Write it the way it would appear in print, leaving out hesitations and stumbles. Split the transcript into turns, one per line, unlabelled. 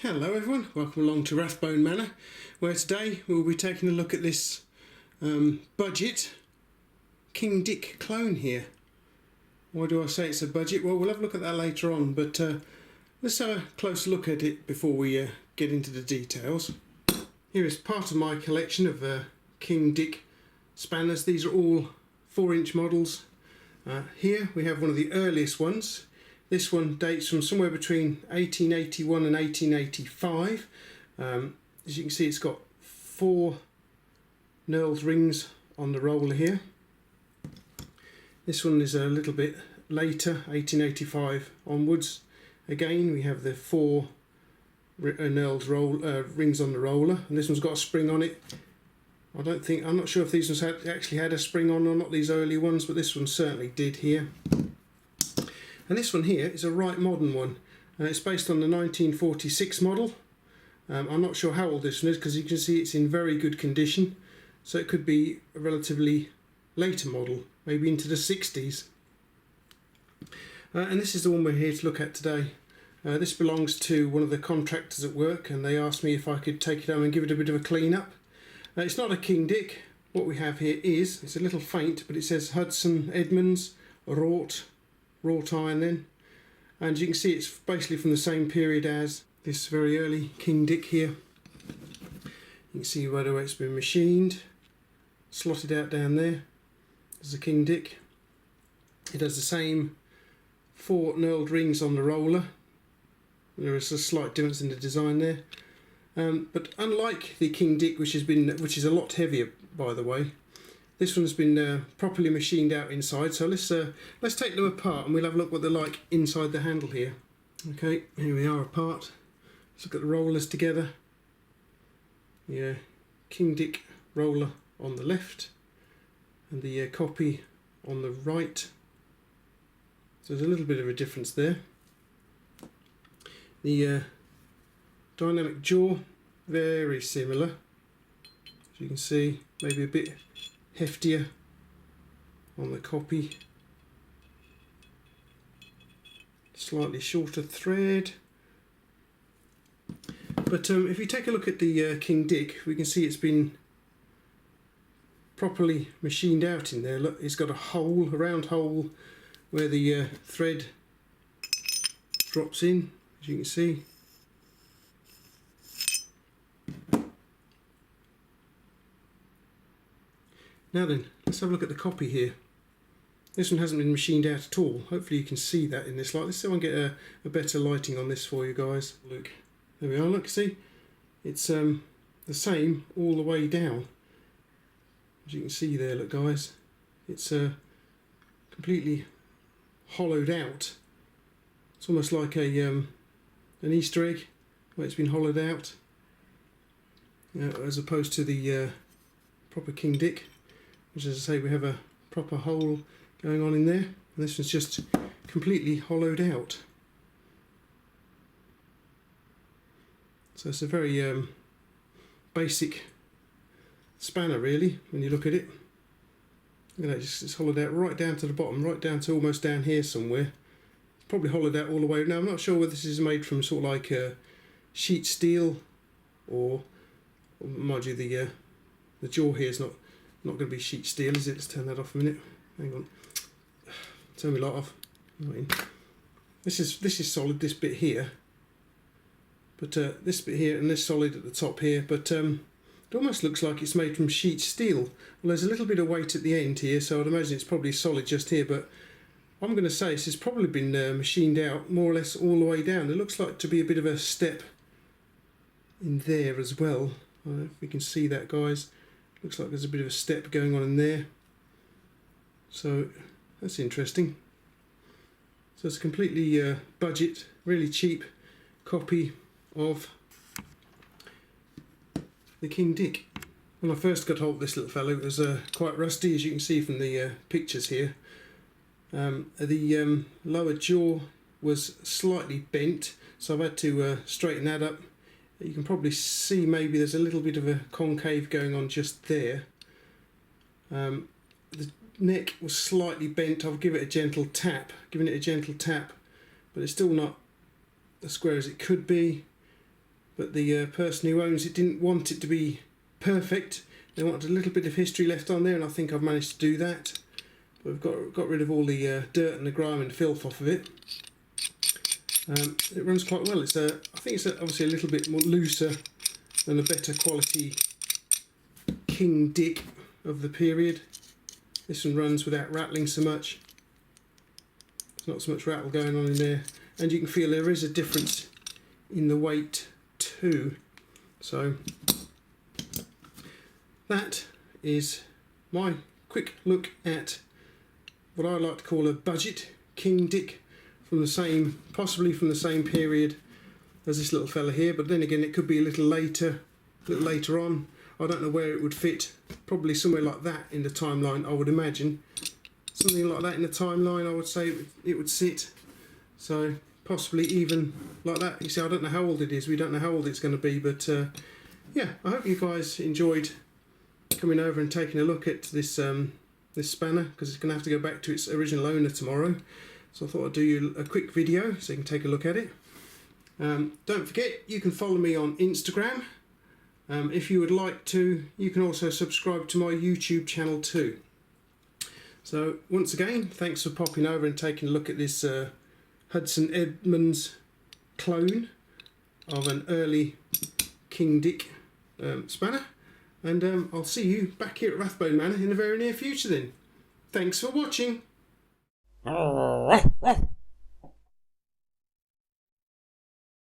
Hello everyone, welcome along to Rathbone Manor, where today we'll be taking a look at this budget King Dick clone here. Why do I say it's a budget? Well, we'll have a look at that later on, but let's have a close look at it before we get into the details. Here is part of my collection of King Dick spanners. These are all 4-inch models. Here we have one of the earliest ones. This one dates from somewhere between 1881 and 1885. As you can see, it's got 4 knurled rings on the roller here. This one is a little bit later, 1885 onwards. Again, we have the 4 knurled rings on the roller, and this one's got a spring on it. I'm not sure if these ones actually had a spring on or not, these early ones, but this one certainly did here. And this one here is a right modern one. It's based on the 1946 model. I'm not sure how old this one is because you can see it's in very good condition. So it could be a relatively later model, maybe into the 60s. And this is the one we're here to look at today. This belongs to one of the contractors at work, and they asked me if I could take it home and give it a bit of a clean up. It's not a King Dick. What we have here is, it's a little faint, but it says Hudson Edmunds wrought iron then, and you can see it's basically from the same period as this very early King Dick here. You can see where it's been machined, slotted out down there as the King Dick. It has the same 4 knurled rings on the roller. There is a slight difference in the design there, but unlike the King Dick, which is a lot heavier, by the way, this one's been properly machined out inside. So let's take them apart and we'll have a look what they're like inside the handle here. Okay, here we are apart. Let's look at the rollers together. Yeah, King Dick roller on the left and the copy on the right. So there's a little bit of a difference there. The dynamic jaw, very similar. As you can see, maybe a bit heftier on the copy, slightly shorter thread. But if you take a look at the King Dick, we can see it's been properly machined out in there. Look, it's got a round hole where the thread drops in, as you can see. Now then, let's have a look at the copy here. This one hasn't been machined out at all. Hopefully you can see that in this light. Let's see if I can get a better lighting on this for you guys. Look, there we are. Look, see, it's the same all the way down. As you can see there, look guys, it's completely hollowed out. It's almost like an Easter egg where it's been hollowed out, as opposed to the proper King Dick, which, as I say, we have a proper hole going on in there, and this one's just completely hollowed out. So it's a very basic spanner really when you look at it. You know, it's hollowed out right down to the bottom, right down to almost down here somewhere. It's probably hollowed out all the way. Now I'm not sure whether this is made from sort of like sheet steel, or mind you, the jaw here is not going to be sheet steel, is it? Let's turn that off a minute. Hang on. Turn my light off. This is solid, this bit here. But this bit here and this solid at the top here. But it almost looks like it's made from sheet steel. Well, there's a little bit of weight at the end here, so I'd imagine it's probably solid just here. But I'm going to say this has probably been machined out more or less all the way down. It looks like to be a bit of a step in there as well. I don't know if we can see that, guys. Looks like there's a bit of a step going on in there. So that's interesting. So it's a completely budget, really cheap copy of the King Dick. When I first got hold of this little fellow, it was quite rusty, as you can see from the pictures here. The lower jaw was slightly bent, so I've had to straighten that up. You can probably see maybe there's a little bit of a concave going on just there. The neck was slightly bent. I'll give it a gentle tap, but it's still not as square as it could be. but the person who owns it didn't want it to be perfect. They wanted a little bit of history left on there, and I think I've managed to do that. We've got rid of all the dirt and the grime and filth off of it. It runs quite well. I think it's obviously a little bit more looser than a better quality King Dick of the period. This one runs without rattling so much. There's not so much rattle going on in there, and you can feel there is a difference in the weight too. So that is my quick look at what I like to call a budget King Dick, from the same, possibly from the same period as this little fella here, but then again it could be a little later on. I don't know where it would fit. Probably somewhere like that in the timeline, I would imagine. Something like that in the timeline, I would say it would sit. So possibly even like that. You see, I don't know how old it is. We don't know how old it's going to be, but yeah, I hope you guys enjoyed coming over and taking a look at this this spanner, because it's going to have to go back to its original owner tomorrow. So I thought I'd do you a quick video so you can take a look at it. Don't forget, you can follow me on Instagram. If you would like to, you can also subscribe to my YouTube channel too. So once again, thanks for popping over and taking a look at this Hudson Edmunds clone of an early King Dick spanner. And I'll see you back here at Rathbone Manor in the very near future then. Thanks for watching.